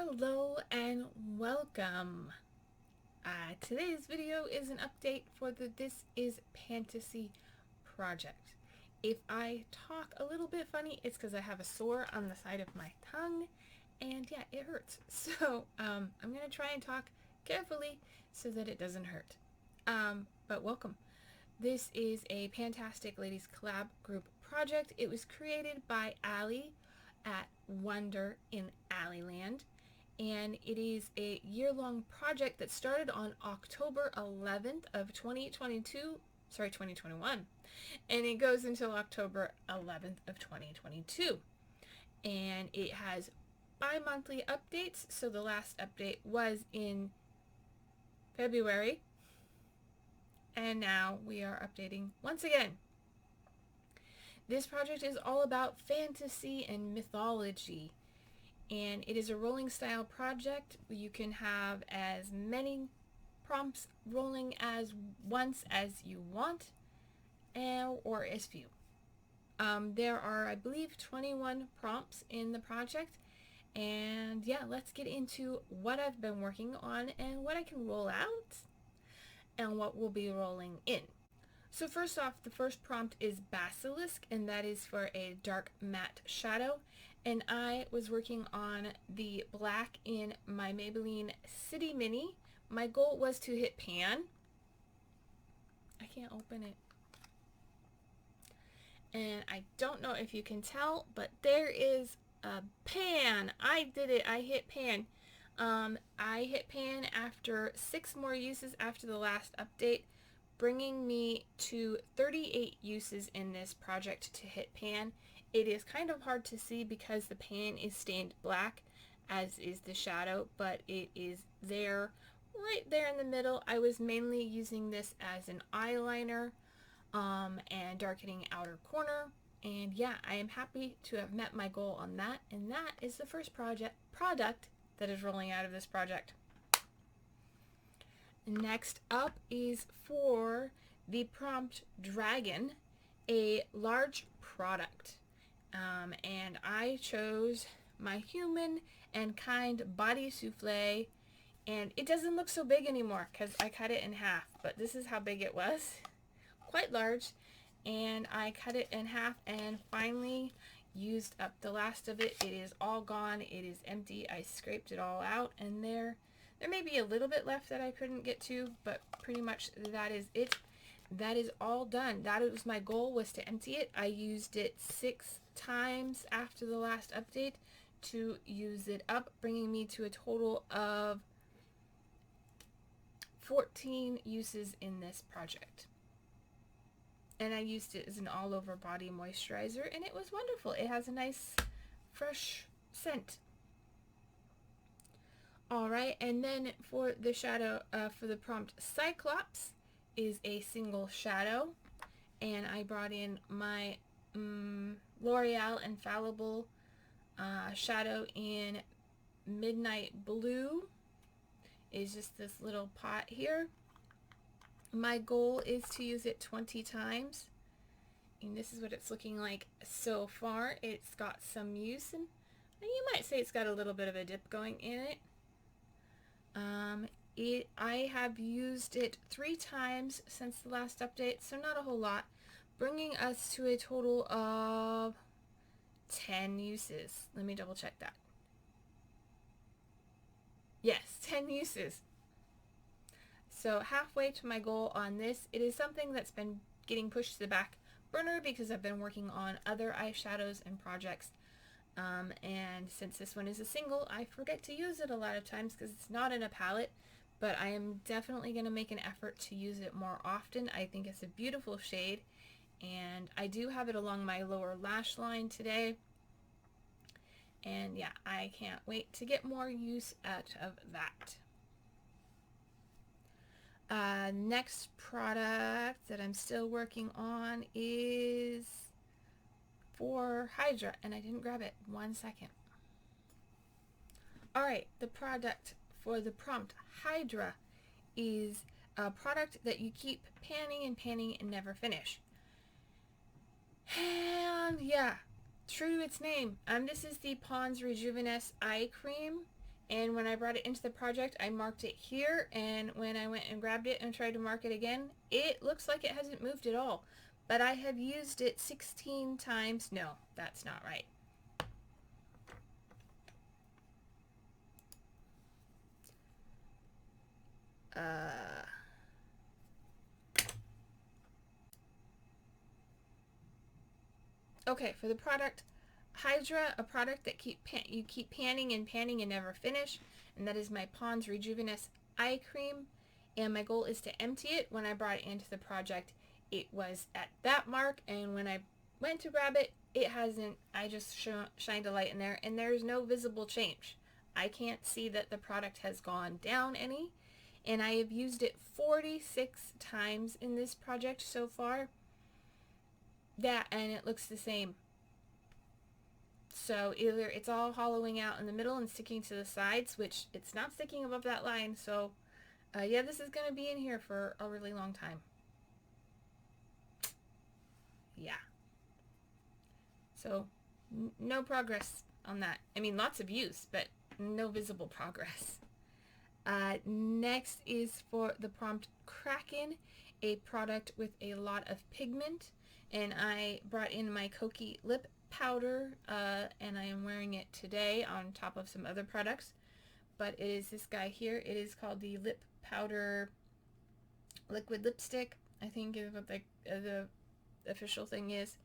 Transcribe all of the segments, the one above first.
Hello and welcome. Today's video is an update for the This is Pantasy project. If I talk a little bit funny, it's because I have a sore on the side of my tongue, and yeah, it hurts. So I'm going to try and talk carefully so that it doesn't hurt. But welcome. This is a Pantastic Ladies Collab group project. It was created by Allie at Wonder in Alleyland, and it is a year-long project that started on October 11th of 2021, and it goes until October 11th of 2022, and it has bi-monthly updates. So the last update was in February, and now we are updating once again. This project is all about fantasy and mythology, and it is a rolling style project. You can have as many prompts rolling as once as you want, or as few. There are, I believe, 21 prompts in the project, and yeah, let's get into what I've been working on and what I can roll out and what we'll be rolling in. So first off, the first prompt is Basilisk, and that is for a dark matte shadow. And I was working on the black in my Maybelline City Mini. My goal was to hit pan. I can't open it. And I don't know if you can tell, but there is a pan. I did it. I hit pan. I hit pan after 6 more uses after the last update, bringing me to 38 uses in this project to hit pan. It is kind of hard to see because the pan is stained black, as is the shadow, but it is there, right there in the middle. I was mainly using this as an eyeliner and darkening outer corner. And yeah, I am happy to have met my goal on that, and that is the first product that is rolling out of this project. Next up is for the prompt Dragon, a large product. And I chose my human and kind body souffle, and it doesn't look so big anymore because I cut it in half, but this is how big it was. Quite large, and I cut it in half and finally used up the last of it. It is all gone. It is empty. I scraped it all out, and there may be a little bit left that I couldn't get to, but pretty much that is it. That is all done. That was my goal, was to empty it. I used it 6 times after the last update to use it up, bringing me to a total of 14 uses in this project. And I used it as an all-over body moisturizer, and it was wonderful. It has a nice, fresh scent. Alright, and then for the shadow, for the prompt Cyclops, is a single shadow, and I brought in my L'Oreal Infallible shadow in Midnight Blue. Is just this little pot here. My goal is to use it 20 times, and this is what it's looking like so far. It's got some use, and you might say it's got a little bit of a dip going in it. I have used it 3 times since the last update, so not a whole lot, bringing us to a total of 10 uses. Let me double check that. Yes, 10 uses. So halfway to my goal on this. It is something that's been getting pushed to the back burner because I've been working on other eyeshadows and projects. And since this one is a single, I forget to use it a lot of times because it's not in a palette, but I am definitely going to make an effort to use it more often. I think it's a beautiful shade, and I do have it along my lower lash line today. And yeah, I can't wait to get more use out of that. Next product that I'm still working on is for Hydra, and I didn't grab it. 1 second. Alright, the product for the prompt Hydra is a product that you keep panning and panning and never finish. And yeah, true to its name, this is the Pond's Rejuvenesce Eye Cream, And when I brought it into the project, I marked it here, and when I went and grabbed it and tried to mark it again, it looks like it hasn't moved at all. But I have used it 16 times. No, that's not right. Okay, for the product Hydra, a product that you keep panning and never finish, and that is my Pond's Rejuvenous Eye Cream, and my goal is to empty it. When I brought it into the project, it was at that mark, and when I went to grab it, it hasn't. I just shined a light in there, and there's no visible change. I can't see that the product has gone down any, and I have used it 46 times in this project so far. That, and it looks the same. So either it's all hollowing out in the middle and sticking to the sides, which it's not sticking above that line. So yeah, this is going to be in here for a really long time. Yeah. So no progress on that. I mean, lots of use, but no visible progress. Next is for the Prompt Kraken, a product with a lot of pigment, and I brought in my Koki lip powder, and I am wearing it today on top of some other products, but it is this guy here. It is called the Lip Powder Liquid Lipstick, I think is what the official thing is.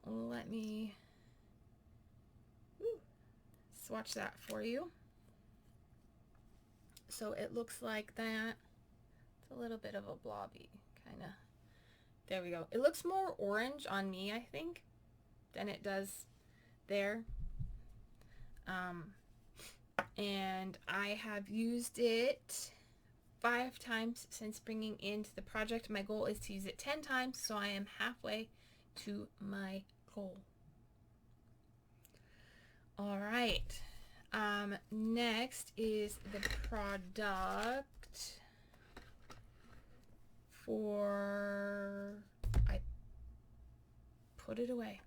Let me swatch that for you. So it looks like that. It's a little bit of a blobby kind of. There we go. It looks more orange on me, I think, than it does there. And I have used it 5 times since bringing into the project. My goal is to use it 10 times, so I am halfway to my goal. All right. Next is the product for, I put it away.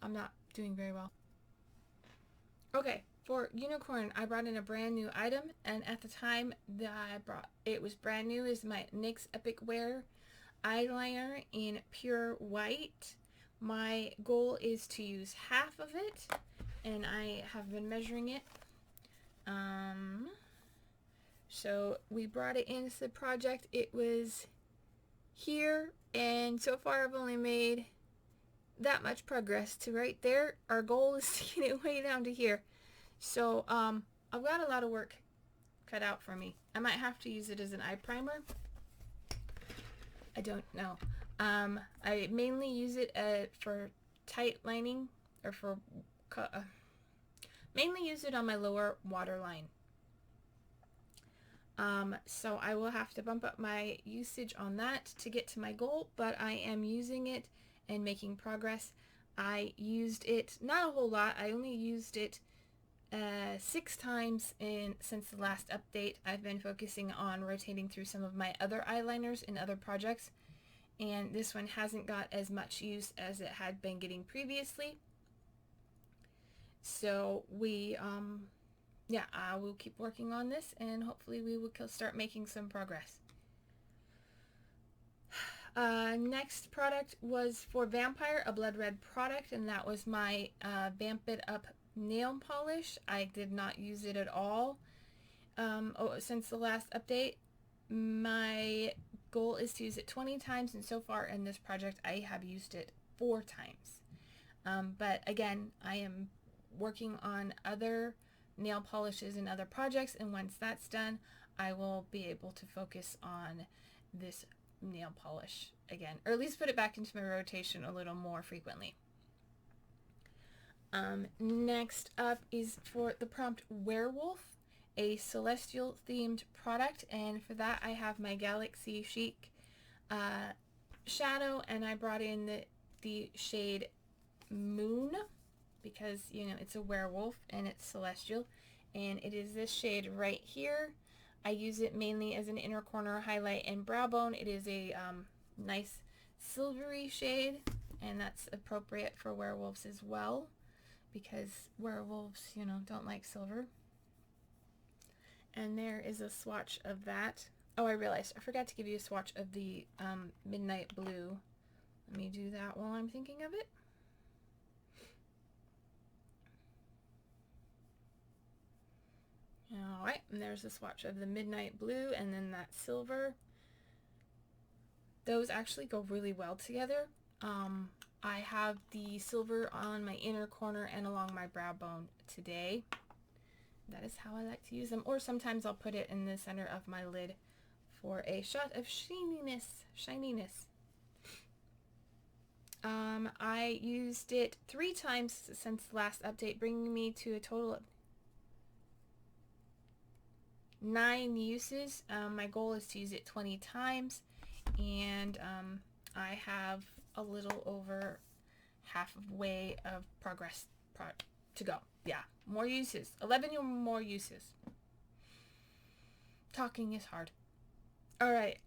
I'm not doing very well. Okay, for Unicorn, I brought in a brand new item, and at the time that I brought it was brand new, is my NYX Epic Wear eyeliner in pure white. My goal is to use half of it, and I have been measuring it. So we brought it into the project. It was here, and so far I've only made that much progress to right there. Our goal is to get it way down to here. So I've got a lot of work cut out for me. I might have to use it as an eye primer. I don't know. I mainly use it for tight lining, or for mainly use it on my lower waterline. So I will have to bump up my usage on that to get to my goal, but I am using it and making progress. I used it not a whole lot. I only used it 6 times since the last update. I've been focusing on rotating through some of my other eyeliners in other projects, and this one hasn't got as much use as it had been getting previously. So yeah, I will keep working on this, and hopefully we will start making some progress. Next product was for Vampire, a blood red product, and that was my Vamp It Up nail polish. I did not use it at all since the last update. My goal is to use it 20 times, and so far in this project I have used it 4 times. But again, I am working on other nail polishes and other projects, and once that's done, I will be able to focus on this nail polish again, or at least put it back into my rotation a little more frequently. Next up is for the Prompt Werewolf, a celestial themed product, and for that I have my Galaxy Chic shadow, and I brought in the shade Moon, because it's a werewolf and it's celestial, and it is this shade right here. I use it mainly as an inner corner highlight and brow bone. It is a nice silvery shade, and that's appropriate for werewolves as well, because werewolves don't like silver. And there is a swatch of that. Oh, I realized I forgot to give you a swatch of the Midnight Blue. Let me do that while I'm thinking of it. Alright, and there's a swatch of the Midnight Blue and then that silver. Those actually go really well together. I have the silver on my inner corner and along my brow bone today. That is how I like to use them. Or sometimes I'll put it in the center of my lid for a shot of shininess. I used it 3 times since the last update, bringing me to a total of 9 uses. My goal is to use it 20 times, and I have a little over halfway of progress to go. Yeah, more uses. 11 or more uses. Talking is hard. Alright,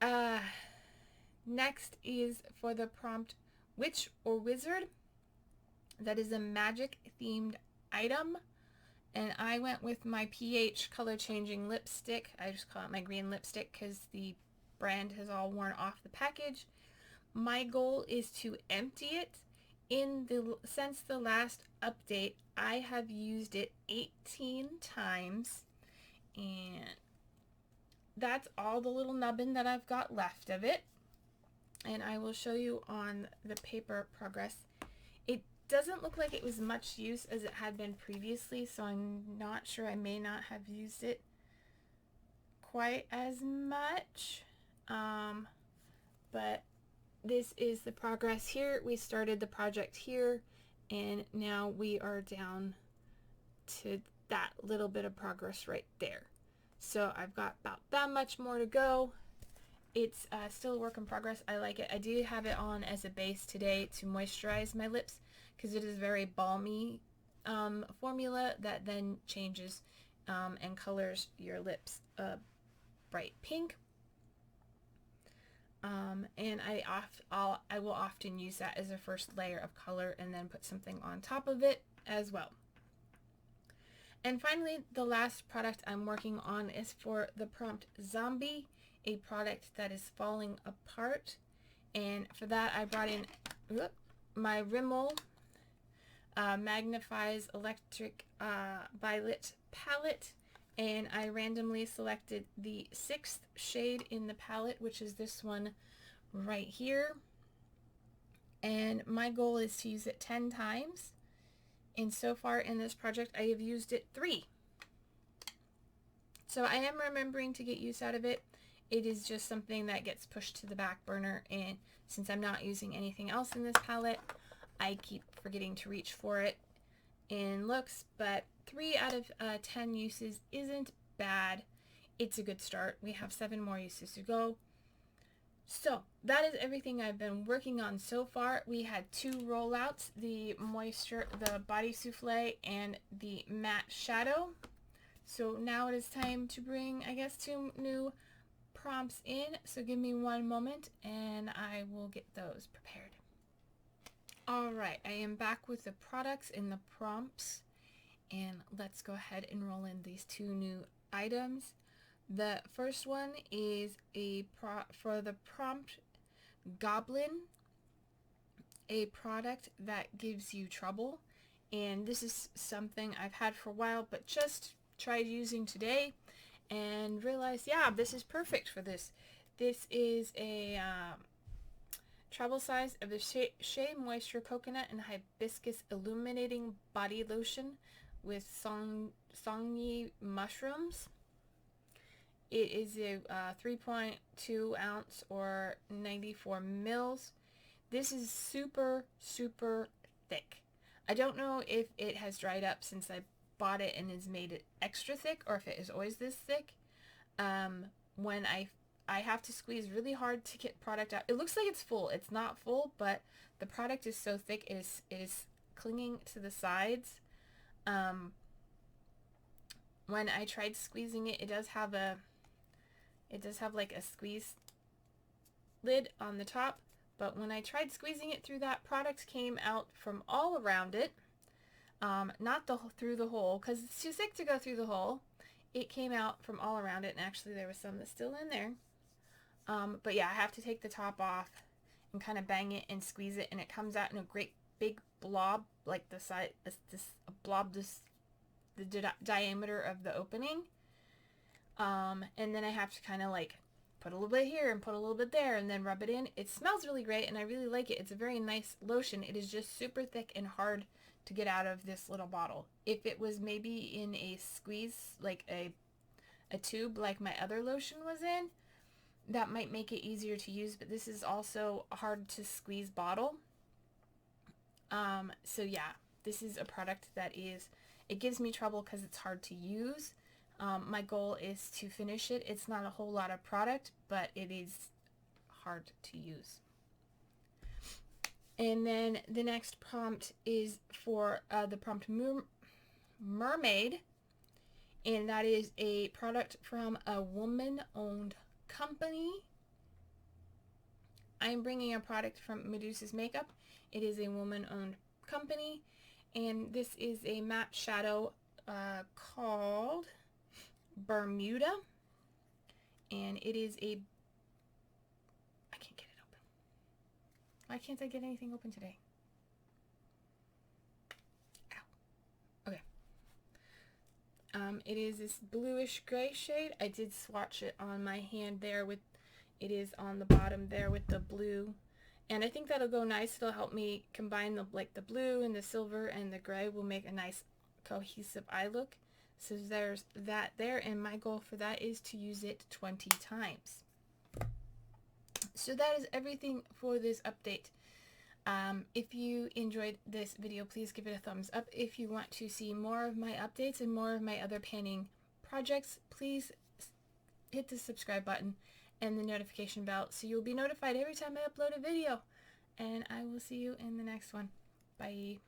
next is for the prompt Witch or Wizard. That is a magic themed item. And I went with my pH color changing lipstick. I just call it my green lipstick because the brand has all worn off the package. My goal is to empty it. Since the last update, I have used it 18 times. And that's all the little nubbin that I've got left of it. And I will show you on the paper progress. It doesn't look like it was much use as it had been previously, so I'm not sure. I may not have used it quite as much. But this is the progress here. We started the project here, and now we are down to that little bit of progress right there. So I've got about that much more to go. It's still a work in progress. I like it. I do have it on as a base today to moisturize my lips because it is very balmy formula that then changes and colors your lips bright pink. And I will often use that as a first layer of color and then put something on top of it as well. And finally, the last product I'm working on is for the prompt Zombie, a product that is falling apart. And for that, I brought in my Rimmel Magnifies Electric Violet palette, and I randomly selected the 6th shade in the palette, which is this one right here. And my goal is to use it 10 times. And so far in this project, I have used it 3. So I am remembering to get use out of it. It is just something that gets pushed to the back burner, and since I'm not using anything else in this palette, I keep forgetting to reach for it in looks, but 3 out of 10 uses isn't bad. It's a good start. We have 7 more uses to go. So that is everything I've been working on so far. We had 2 rollouts, the body souffle and the matte shadow. So now it is time to bring, I guess, 2 new prompts in. So give me 1 moment and I will get those prepared. Alright, I am back with the products and the prompts, and let's go ahead and roll in these 2 new items. The first one is for the prompt Goblin, a product that gives you trouble, and this is something I've had for a while but just tried using today and realized, yeah, this is perfect for this. This is a travel size of the Shea Moisture Coconut and Hibiscus Illuminating Body Lotion with Songyee mushrooms. It is a 3.2 ounce or 94 mils. This is super, super thick. I don't know if it has dried up since I bought it and has made it extra thick, or if it is always this thick. When I have to squeeze really hard to get product out. It looks like it's full. It's not full, but the product is so thick it is clinging to the sides. When I tried squeezing it, it does have like a squeeze lid on the top, but when I tried squeezing it through, that product came out from all around it, not through the hole, because it's too thick to go through the hole, it came out from all around it, and actually there was some that's still in there. But yeah, I have to take the top off and kind of bang it and squeeze it, and it comes out in a great big blob, like the size, the diameter of the opening. And then I have to kind of like put a little bit here and put a little bit there and then rub it in. It smells really great and I really like it. It's a very nice lotion. It is just super thick and hard to get out of this little bottle. If it was maybe in a squeeze, like a tube like my other lotion was in, that might make it easier to use, but this is also a hard to squeeze bottle. So yeah, this is a product that it gives me trouble because it's hard to use. My goal is to finish it. It's not a whole lot of product, but it is hard to use. And then the next prompt is for the prompt Mermaid, and that is a product from a woman-owned company. I'm bringing a product from Medusa's Makeup. It is a woman-owned company, and this is a matte shadow called Bermuda, and it is I can't get it open. Why can't I get anything open today? Ow. Okay. It is this bluish gray shade. I did swatch it on my hand there with, it is on the bottom there with the blue, and I think that'll go nice. It'll help me combine the blue and the silver and the gray will make a nice cohesive eye look. So there's that there, and my goal for that is to use it 20 times. So that is everything for this update. If you enjoyed this video, please give it a thumbs up. If you want to see more of my updates and more of my other panning projects, please hit the subscribe button and the notification bell so you'll be notified every time I upload a video. And I will see you in the next one. Bye.